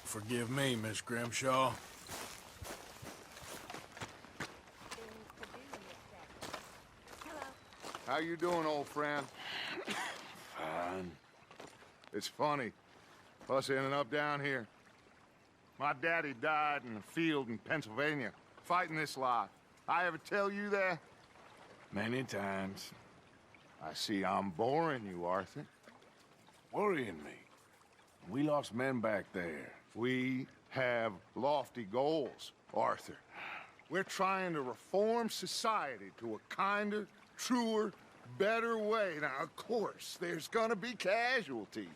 Forgive me, Miss Grimshaw. How you doing, old friend? Fine. It's funny, us ending up down here. My daddy died in a field in Pennsylvania, fighting this lot. I ever tell you that? Many times. I see I'm boring you, Arthur. Worrying me. We lost men back there. We have lofty goals, Arthur. We're trying to reform society to a kinder, truer, better way. Now, of course, there's gonna be casualties.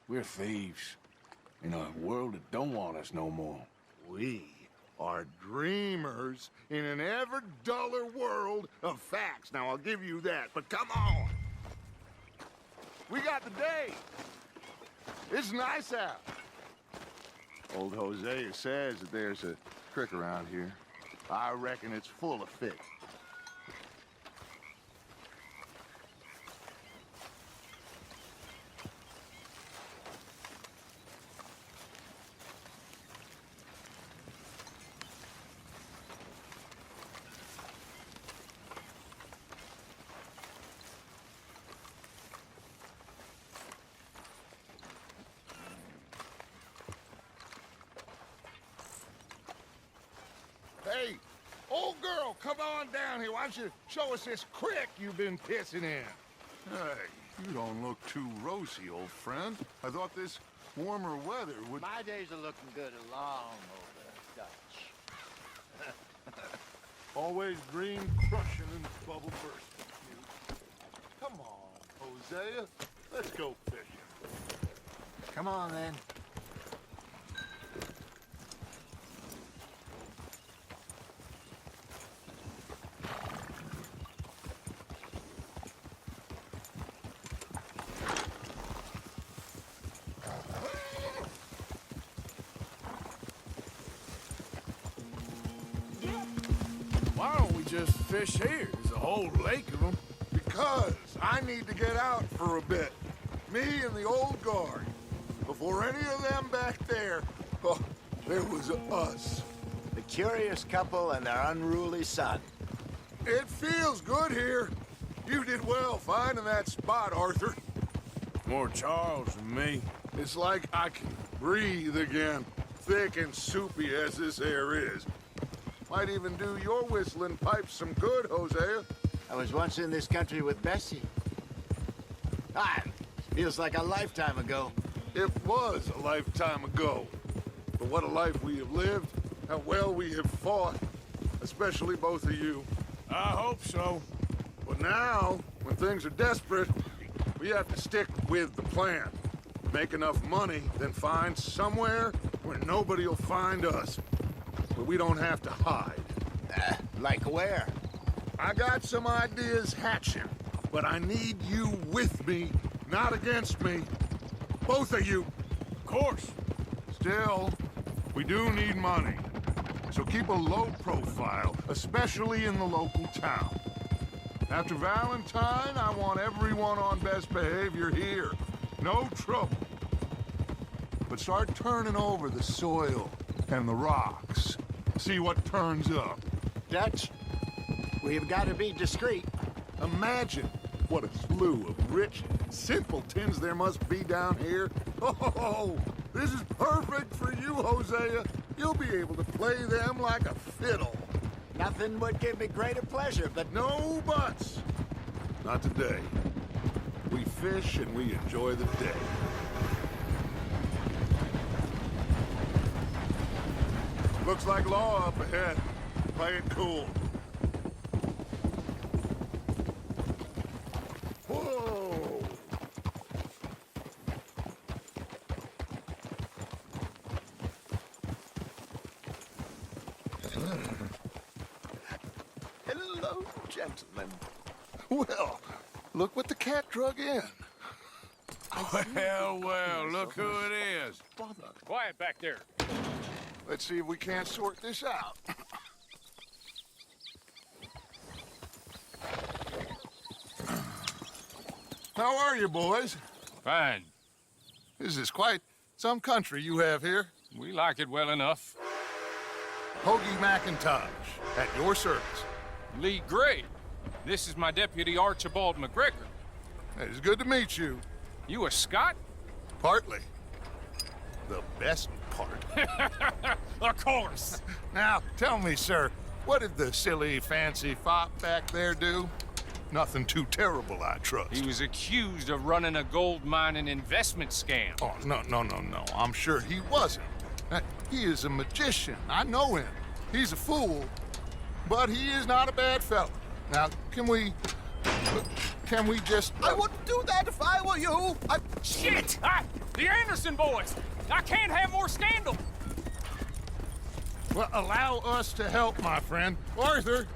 We're thieves. In a world that don't want us no more. We are dreamers in an ever duller world of facts. Now, I'll give you that, but come on. We got the day. It's nice out. Old Hosea says that there's a creek around here. I reckon it's full of fish. Hey, old girl, come on down here. Why don't you show us this creek you've been pissing in? Hey, you don't look too rosy, old friend. I thought this warmer weather would... My days are looking good along over Dutch. Always green crushing and bubble bursting. Come on, Hosea. Let's go fishing. Come on, then. Why don't we just fish here? There's a whole lake of them. Because I need to get out for a bit. Me and the old guard. Before any of them back there, oh, there was us. The curious couple and their unruly son. It feels good here. You did well finding that spot, Arthur. More Charles than me. It's like I can breathe again, thick and soupy as this air is. Might even do your whistling pipes some good, Hosea. I was once in this country with Bessie. Ah, feels like a lifetime ago. It was a lifetime ago. But what a life we have lived, how well we have fought, especially both of you. I hope so. But now, when things are desperate, we have to stick with the plan. Make enough money, then find somewhere where nobody will find us. Where we don't have to hide. Like where? I got some ideas hatching, but I need you with me, not against me. Both of you. Of course. Still, we do need money. So keep a low profile, especially in the local town. After Valentine, I want everyone on best behavior here. No trouble. But start turning over the soil and the rocks. See what turns up. Dutch, we've got to be discreet. Imagine what a slew of rich simpletons there must be down here. Oh, this is perfect for you, Hosea. You'll be able to play them like a fiddle. Nothing would give me greater pleasure, but No buts. Not today. We fish and we enjoy the day. Looks like law up ahead. Play it cool. Whoa! hello, gentlemen. Well, look what the cat drug in. Well, look who it is. Quiet back there. Let's see if we can't sort this out. How are you, boys? Fine. This is quite some country you have here. We like it well enough. Hoagie McIntosh, at your service. Lee Gray. This is my deputy Archibald McGregor. It's good to meet you. You a Scot? Partly. The best part. Of course. Now, tell me, sir, what did the silly, fancy fop back there do? Nothing too terrible, I trust. He was accused of running a gold mining investment scam. Oh, no. I'm sure he wasn't. He is a magician. I know him. He's a fool, but he is not a bad fellow. Now, can we just... I wouldn't do that if I were you. Shit! The Anderson boys! I can't have more scandal! Well, allow us to help, my friend. Arthur,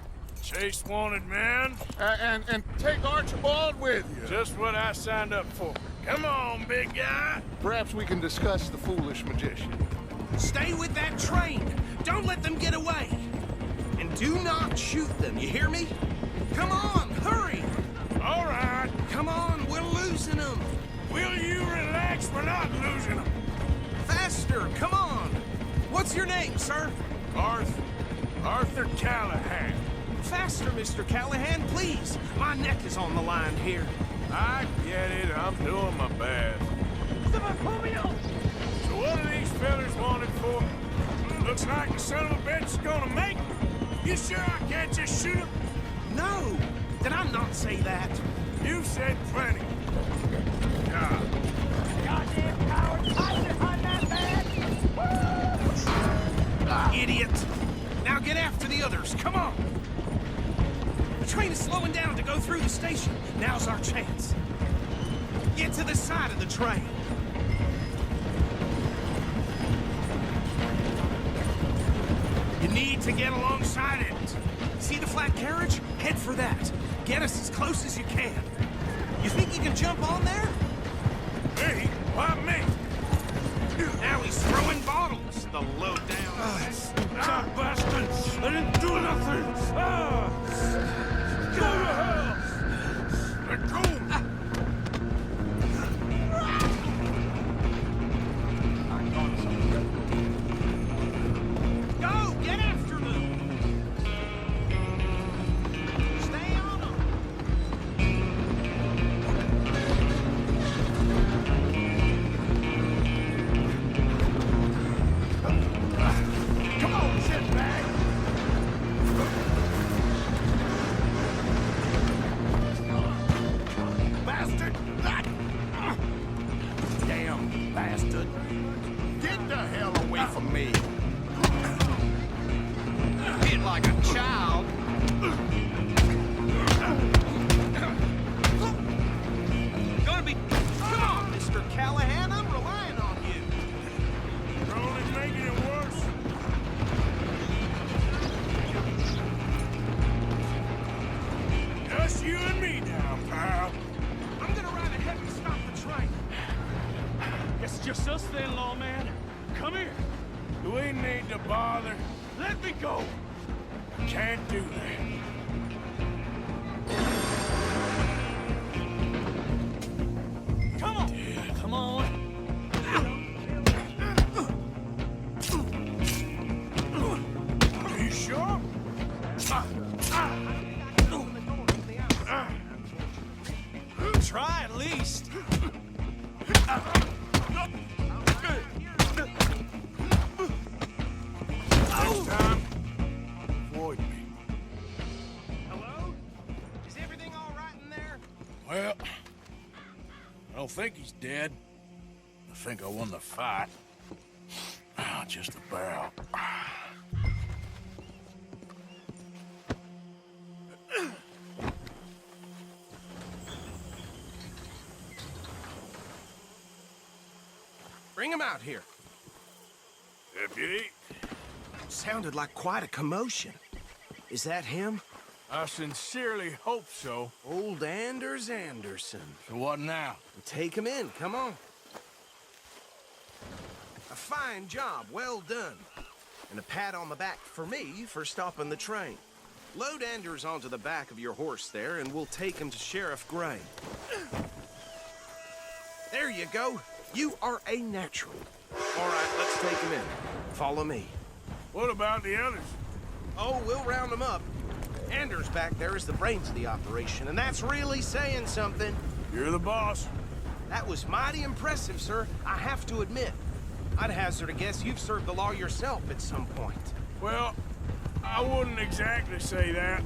Chase wanted man. and take Archibald with you. Just what I signed up for. Come on, big guy. Perhaps we can discuss the foolish magician. Stay with that train. Don't let them get away. And do not shoot them, you hear me? Come on, hurry! All right. Come on, we're losing them. Will you relax? We're not losing them. Faster, come on. What's your name, sir? Arthur Callahan. Faster, Mr. Callahan, please. My neck is on the line here. I get it. I'm doing my best. So what are these fellas wanted for? Looks like the son of a bitch is gonna make it. You sure I can't just shoot him? No, did I not say that? You said plenty. Yeah. Goddamn coward! Hide behind that man! Idiot! Now get after the others, come on! The train is slowing down to go through the station. Now's our chance. Get to the side of the train. You need to get alongside it. See the flat carriage? Head for that. Get us as close as you can. You think you can jump on there? Me? Why me? Now he's throwing bottles, the low-down... Stop, bastards! I didn't do nothing! Go to hell! Let go! Go! Get after them! Stay on them! Come on, shitbag! Bastard! Damn bastard! Get the hell away from me! Hit like a child! Gonna be... Come on, Mr. Callahan, I'm relying on you! You're only making it worse. Just you and me now, pal. I'm gonna ride ahead and stop the train. Guess it's just us then, lawman. Come here. Do we need to bother? Let me go. Can't do that. Come on. Come on. Are you sure? Try at least. Next time, avoid me. Hello? Is everything all right in there? Well, I don't think he's dead. I think I won the fight. Just about. Bring him out here. Deputy, Sounded like quite a commotion. Is that him? I sincerely hope so. Old Anders Anderson. So what now? Take him in, come on. A fine job, well done. And a pat on the back for me for stopping the train. Load Anders onto the back of your horse there, and we'll take him to Sheriff Gray. There you go. You are a natural. All right, let's take him in. Follow me. What about the others? Oh, we'll round them up. Anders back there is the brains of the operation, and that's really saying something. You're the boss. That was mighty impressive, sir. I have to admit. I'd hazard a guess you've served the law yourself at some point. Well, I wouldn't exactly say that.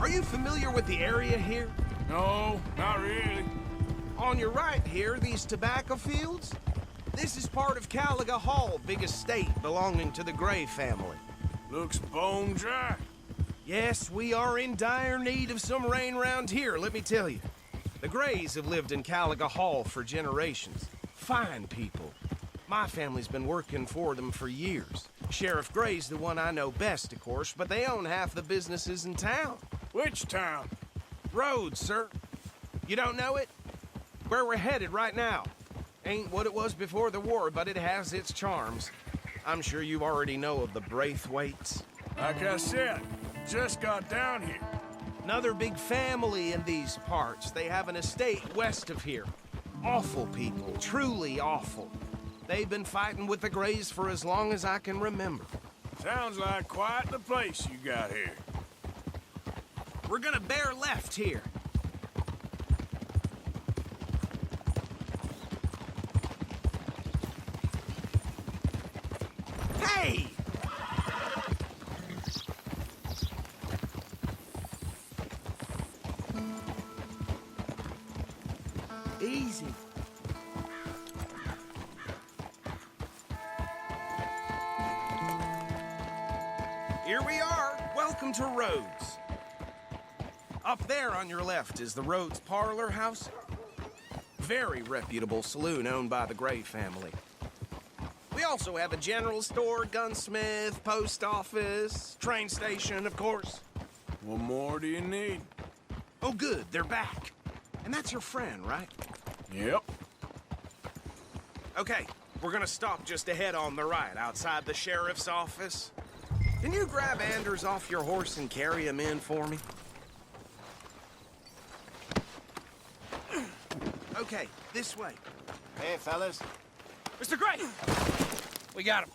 Are you familiar with the area here? No, not really. On your right here, these tobacco fields? This is part of Caliga Hall, big estate belonging to the Gray family. Looks bone dry. Yes, we are in dire need of some rain round here, let me tell you. The Grays have lived in Caliga Hall for generations. Fine people. My family's been working for them for years. Sheriff Gray's the one I know best, of course, but they own half the businesses in town. Which town? Rhodes, sir. You don't know it? Where we're headed right now. Ain't what it was before the war, but it has its charms. I'm sure you already know of the Braithwaites. Like I said, just got down here. Another big family in these parts. They have an estate west of here. Awful people, truly awful. They've been fighting with the Grays for as long as I can remember. Sounds like quite the place you got here. We're gonna bear left here. Hey! Easy. Here we are. Welcome to Rhodes. Up there on your left is the Rhodes Parlor House. Very reputable saloon owned by the Gray family. We also have a general store, gunsmith, post office, train station, of course. What more do you need? Oh, good, they're back. And that's your friend, right? Yep. Okay, we're gonna stop just ahead on the right, outside the sheriff's office. Can you grab Anders off your horse and carry him in for me? Okay, this way. Hey, fellas. Mr. Gray! We got him.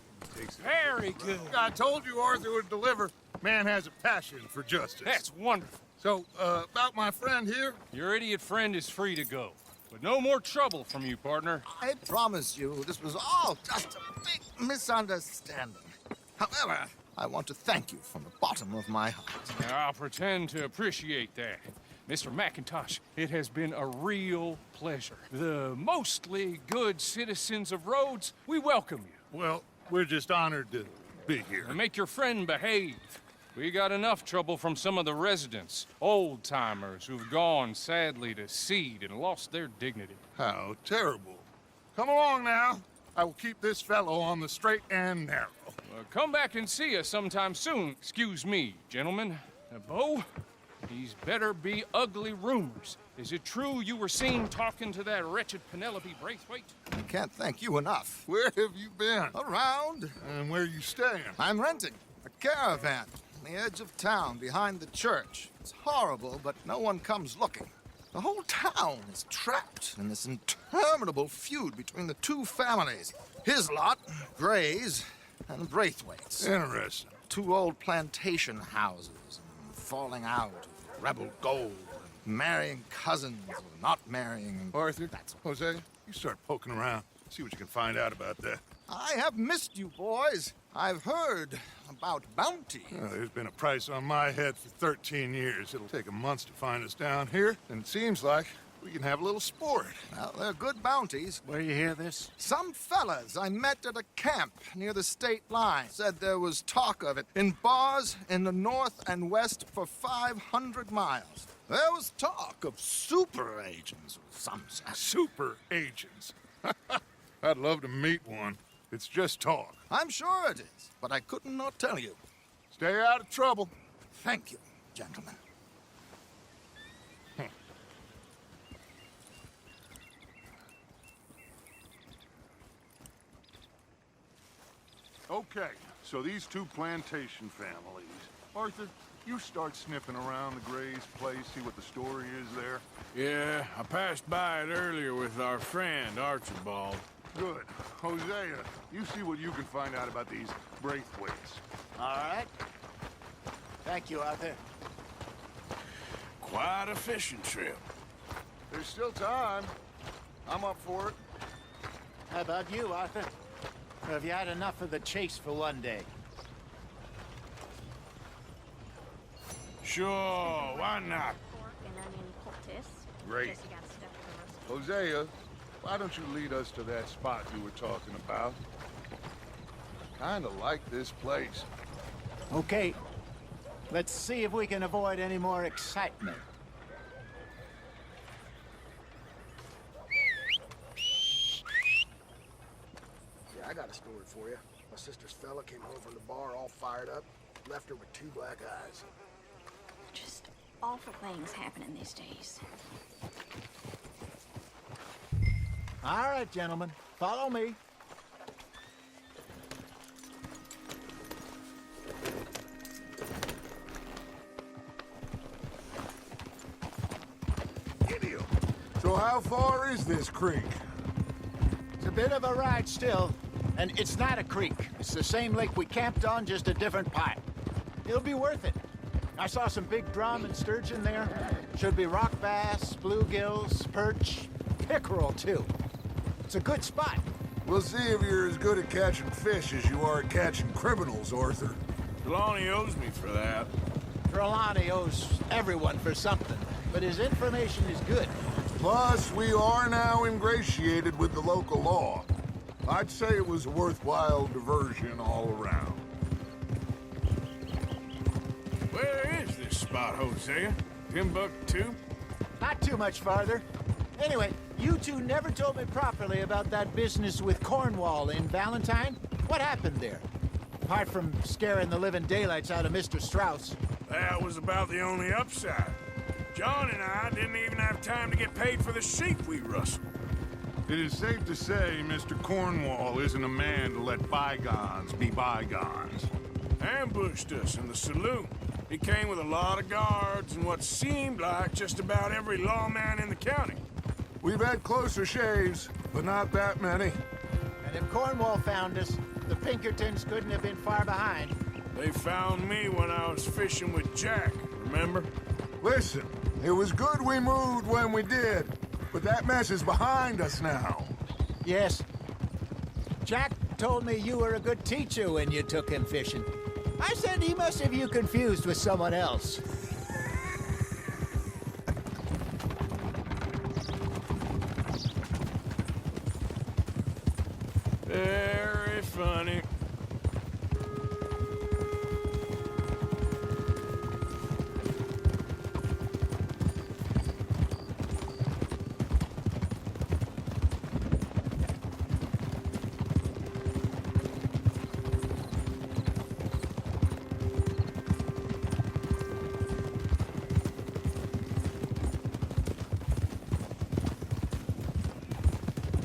Very good. I told you Arthur would deliver. Man has a passion for justice. That's wonderful. So, about my friend here? Your idiot friend is free to go. But no more trouble from you, partner. I promise you, this was all just a big misunderstanding. However, I want to thank you from the bottom of my heart. Now, I'll pretend to appreciate that. Mr. McIntosh, it has been a real pleasure. The mostly good citizens of Rhodes, we welcome you. Well, we're just honored to be here. And make your friend behave. We got enough trouble from some of the residents, old-timers who've gone, sadly, to seed and lost their dignity. How terrible. Come along now. I will keep this fellow on the straight and narrow. Come back and see us sometime soon. Excuse me, gentlemen. Bo, these better be ugly rumors. Is it true you were seen talking to that wretched Penelope Braithwaite? I can't thank you enough. Where have you been? Around. And where are you staying? I'm renting a caravan on the edge of town behind the church. It's horrible, but no one comes looking. The whole town is trapped in this interminable feud between the two families. His lot, Gray's, and Braithwaite's. Interesting. Two old plantation houses, and falling out of rebel gold, and marrying cousins, or not marrying. Arthur, That's Jose, you start poking around. See what you can find out about that. I have missed you, boys. I've heard about bounty. There's been a price on my head for 13 years. It'll take 'em months to find us down here, and it seems like we can have a little sport. Well, they're good bounties. Where you hear this? Some fellas I met at a camp near the state line said there was talk of it in bars in the north and west for 500 miles. There was talk of super agents of some sort. Super agents. I'd love to meet one. It's just talk. I'm sure it is, but I couldn't not tell you. Stay out of trouble. Thank you, gentlemen. Okay, so these two plantation families. Arthur, you start sniffing around the Gray's place, see what the story is there. Yeah, I passed by it earlier with our friend, Archibald. Good. Hosea, you see what you can find out about these Braithwaites. All right. Thank you, Arthur. Quite a fishing trip. There's still time. I'm up for it. How about you, Arthur? Or have you had enough of the chase for one day? Sure, why not? Pork and onion poultice. Great. Guess you got stuff for roast. Hosea, why don't you lead us to that spot you were talking about? Kinda like this place. Okay. Let's see if we can avoid any more excitement. Yeah, I got a story for you. My sister's fella came home from the bar all fired up, left her with 2 black eyes. Just awful things happening these days. All right, gentlemen. Follow me. Idiot! So how far is this creek? It's a bit of a ride still, and it's not a creek. It's the same lake we camped on, just a different part. It'll be worth it. I saw some big drum and sturgeon there. Should be rock bass, bluegills, perch, pickerel, too. It's a good spot. We'll see if you're as good at catching fish as you are at catching criminals, Arthur. Trelawney owes me for that. Trelawney owes everyone for something, but his information is good. Plus, we are now ingratiated with the local law. I'd say it was a worthwhile diversion all around. Where is this spot, Hosea? Timbuktu? Not too much farther. Anyway, you two never told me properly about that business with Cornwall in Valentine. What happened there? Apart from scaring the living daylights out of Mr. Strauss. That was about the only upside. John and I didn't even have time to get paid for the sheep we rustled. It is safe to say Mr. Cornwall isn't a man to let bygones be bygones. Ambushed us in the saloon. He came with a lot of guards and what seemed like just about every lawman in the county. We've had closer shaves, but not that many. And if Cornwall found us, the Pinkertons couldn't have been far behind. They found me when I was fishing with Jack, remember? Listen, it was good we moved when we did, but that mess is behind us now. Yes. Jack told me you were a good teacher when you took him fishing. I said he must have you confused with someone else. Very funny.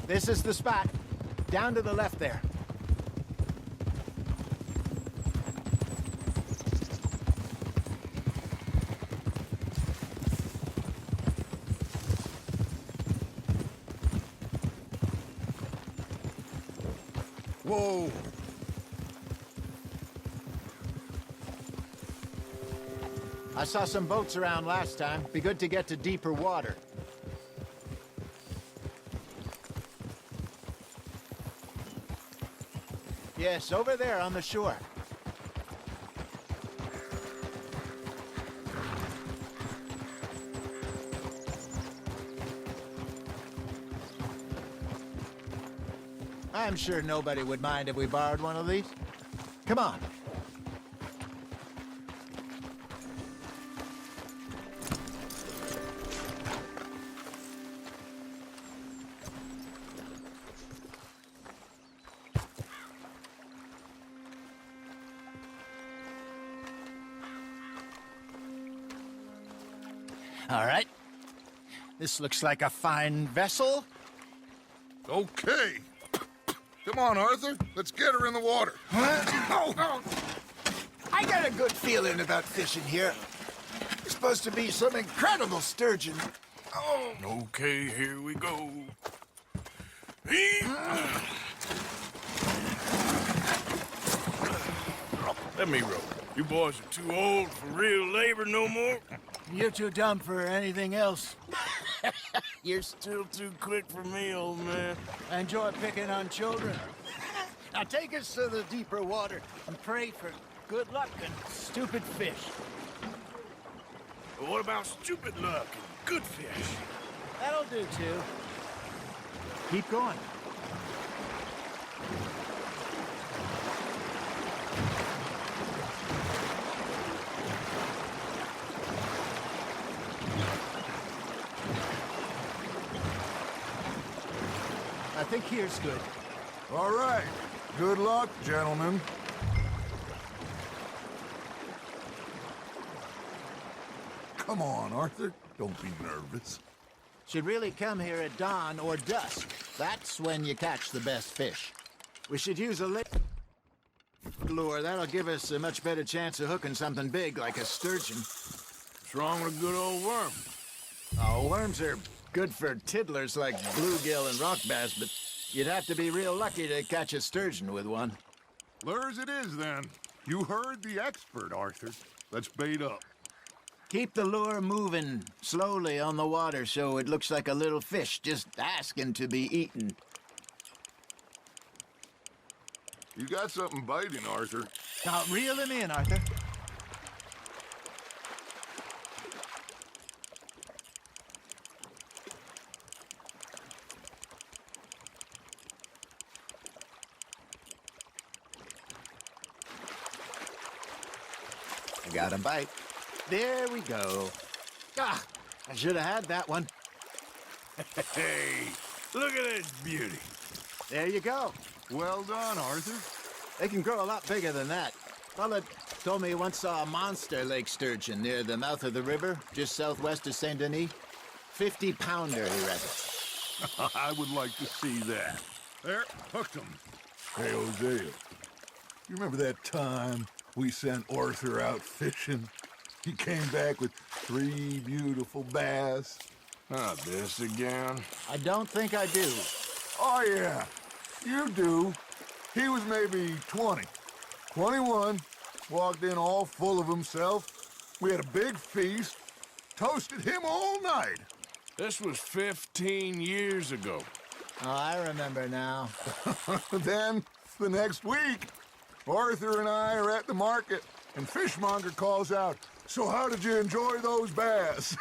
This is the spot. Down to the left there. Whoa! I saw some boats around last time. Be good to get to deeper water. Yes, over there on the shore. I'm sure nobody would mind if we borrowed one of these. Come on. All right. This looks like a fine vessel. Okay. Come on, Arthur. Let's get her in the water. Oh. I got a good feeling about fishing here. It's supposed to be some incredible sturgeon. Oh. Okay, here we go. Let me roll. You boys are too old for real labor no more. You're too dumb for anything else. You're still too quick for me, old man. I enjoy picking on children. Now take us to the deeper water and pray for good luck and stupid fish. But what about stupid luck and good fish? That'll do, too. Keep going. I think here's good. All right. Good luck, gentlemen. Come on, Arthur. Don't be nervous. Should really come here at dawn or dusk. That's when you catch the best fish. We should use a lure. That'll give us a much better chance of hooking something big like a sturgeon. What's wrong with a good old worm? Oh, worms are good for tiddlers like bluegill and rock bass, but you'd have to be real lucky to catch a sturgeon with one. Lures it is, then. You heard the expert, Arthur. Let's bait up. Keep the lure moving slowly on the water so it looks like a little fish just asking to be eaten. You got something biting, Arthur. Now, reel him in, Arthur. I got a bite. There we go. Ah, I should have had that one. Hey, look at this beauty. There you go. Well done, Arthur. They can grow a lot bigger than that. Fella told me he once saw a monster lake sturgeon near the mouth of the river, just southwest of Saint Denis. 50-pounder, he reckons. I would like to see that. There, hooked him. Hey, Hosea. You remember that time we sent Arthur out fishing? He came back with 3 beautiful bass. Not this again. I don't think I do. Oh, yeah. You do. He was maybe 20. 21. Walked in all full of himself. We had a big feast. Toasted him all night. This was 15 years ago. Oh, I remember now. Then, the next week, Arthur and I are at the market, and Fishmonger calls out, "So how did you enjoy those bass?"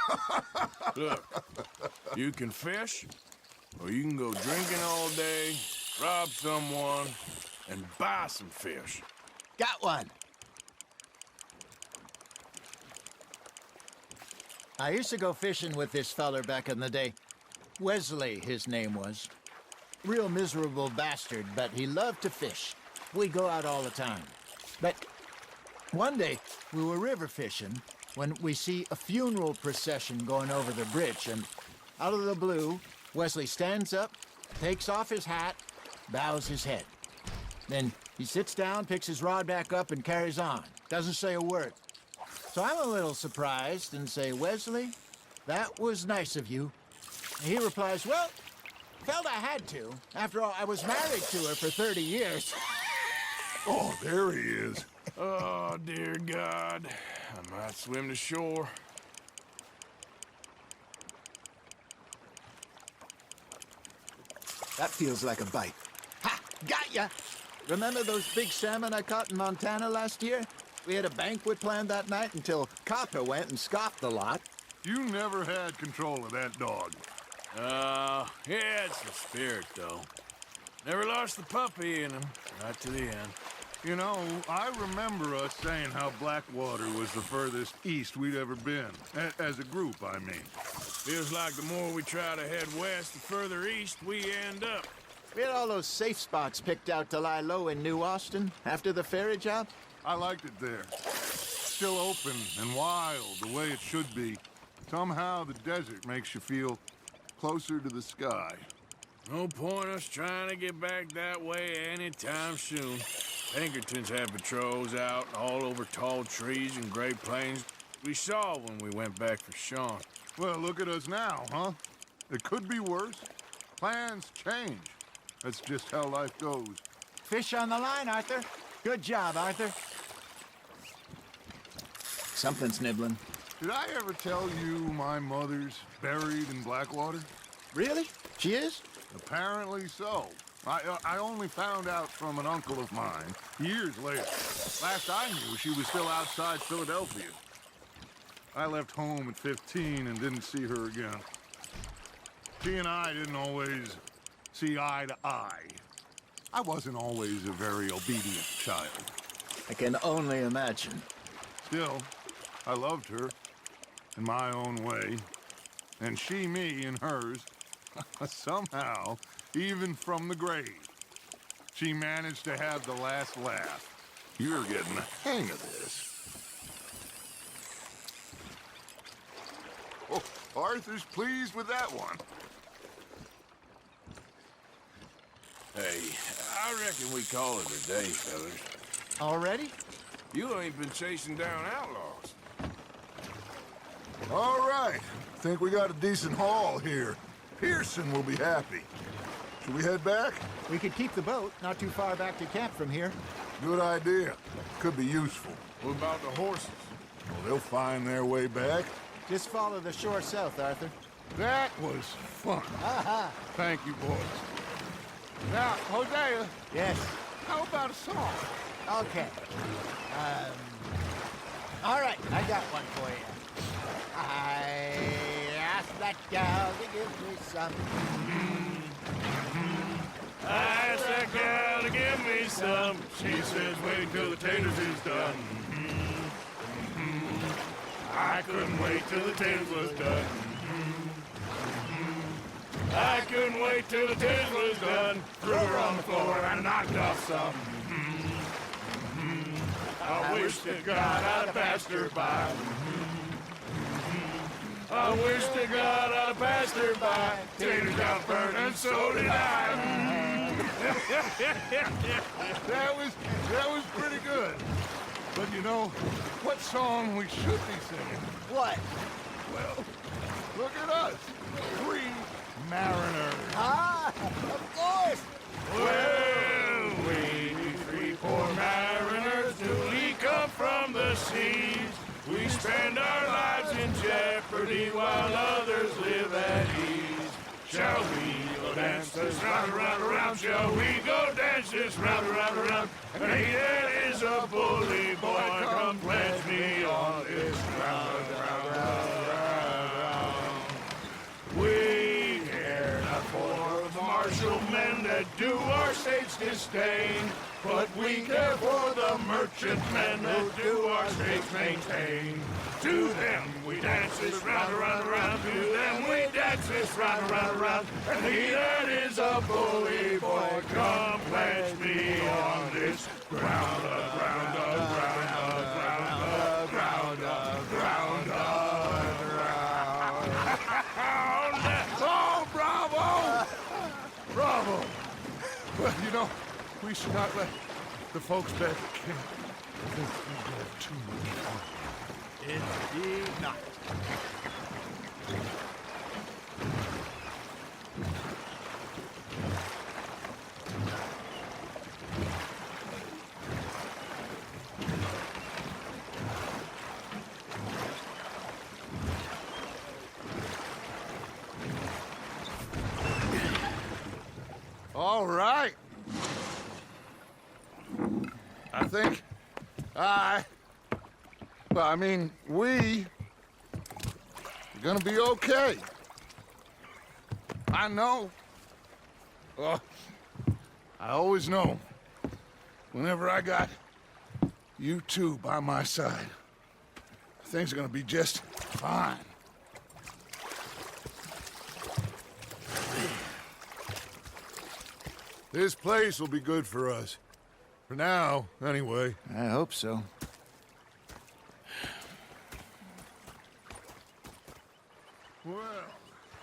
Look, you can fish, or you can go drinking all day, rob someone, and buy some fish. Got one. I used to go fishing with this feller back in the day. Wesley, his name was. Real miserable bastard, but he loved to fish. We'd go out all the time. But one day, we were river fishing when we see a funeral procession going over the bridge, and out of the blue, Wesley stands up, takes off his hat, bows his head. Then he sits down, picks his rod back up, and carries on. Doesn't say a word. So I'm a little surprised and say, "Wesley, that was nice of you." And he replies, "Well, felt I had to. After all, I was married to her for 30 years. Oh, there he is. Oh, dear God. I might swim to shore. That feels like a bite. Ha! Got ya! Remember those big salmon I caught in Montana last year? We had a banquet planned that night until Copper went and scoffed the lot. You never had control of that dog. He had some spirit, though. Never lost the puppy in him, right to the end. You know, I remember us saying how Blackwater was the furthest east we'd ever been. As a group, I mean. Feels like the more we try to head west, the further east we end up. We had all those safe spots picked out to lie low in New Austin after the ferry job. I liked it there. Still open and wild, the way it should be. Somehow the desert makes you feel closer to the sky. No point us trying to get back that way anytime soon. Pinkertons had patrols out all over tall trees and Great Plains. We saw when we went back for Sean. Well, look at us now, huh? It could be worse. Plans change. That's just how life goes. Fish on the line, Arthur. Good job, Arthur. Something's nibbling. Did I ever tell you my mother's buried in Blackwater? Really? She is? Apparently so. I only found out from an uncle of mine years later. Last I knew, she was still outside Philadelphia. I left home at 15 and didn't see her again. She and I didn't always see eye to eye. I wasn't always a very obedient child. I can only imagine. Still, I loved her in my own way, and she me in hers. Somehow, even from the grave, she managed to have the last laugh. You're getting the hang of this. Oh, Arthur's pleased with that one. Hey, I reckon we call it a day, fellas. Already? You ain't been chasing down outlaws. All right. Think we got a decent haul here. Pearson will be happy. Should we head back? We could keep the boat not too far back to camp from here. Good idea. Could be useful. What about the horses? Well, they'll find their way back. Just follow the shore south, Arthur. That was fun. Thank you, boys. Now, Hosea, Yes. how about a song? Okay. All right, I got one for you. I asked that gal to give me some. I asked that gal to give me some. She says wait till the taters is done. I couldn't wait till the taters was done. I couldn't wait till the taters was done. Threw her on the floor and knocked off some. I wish to God I'd passed her by. I wish to God I'd passed her by. Taters got burned and so did I. That was pretty good. But you know, what song we should be singing? What? Well, look at us. 3 mariners. Of course. Well, we 3 poor mariners newly come from the seas. We spend our lives in jeopardy while others live at ease. Shall we go dance this round, around, around? Shall we go dance this round, around, around? And he that is a bully boy, come pledge me on this round, round, round, round. We care not for the martial men that do our state's disdain, but we care for the merchant men that do our states maintain. To them we dance this round, around, around. To them we dance this round, around, around. And he that is a bully boy, come pledge me on this ground, ground, ground, ground, ground, ground, ground. Oh, bravo! Bravo! Well, you know, we should not let the folks back at camp think we have too much fun. Indeed not. All right. I think we are gonna be okay. I know. I always know. Whenever I got you two by my side, things are gonna be just fine. This place will be good for us. For now, anyway. I hope so. Well,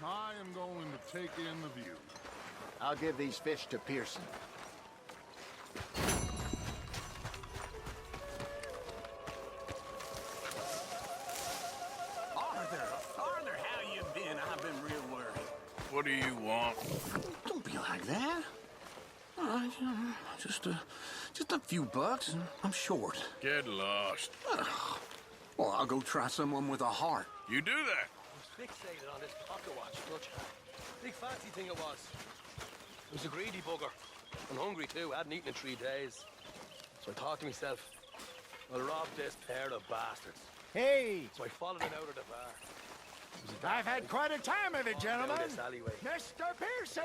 I am going to take in the view. I'll give these fish to Pearson. Arthur, how you been? I've been real worried. What do you want? Don't be like that. Just a few bucks, and I'm short. Get lost. Well, I'll go try someone with a heart. You do that. I was fixated on this pocket watch, Dutch. Big fancy thing it was. It was a greedy bugger. And hungry too, hadn't eaten in 3 days. So I thought to myself, I'll rob this pair of bastards. Hey, So I followed it out of the bar. I've had quite a time of it, gentlemen. Down this alleyway. Mr. Pearson!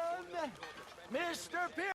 Mr. Pearson!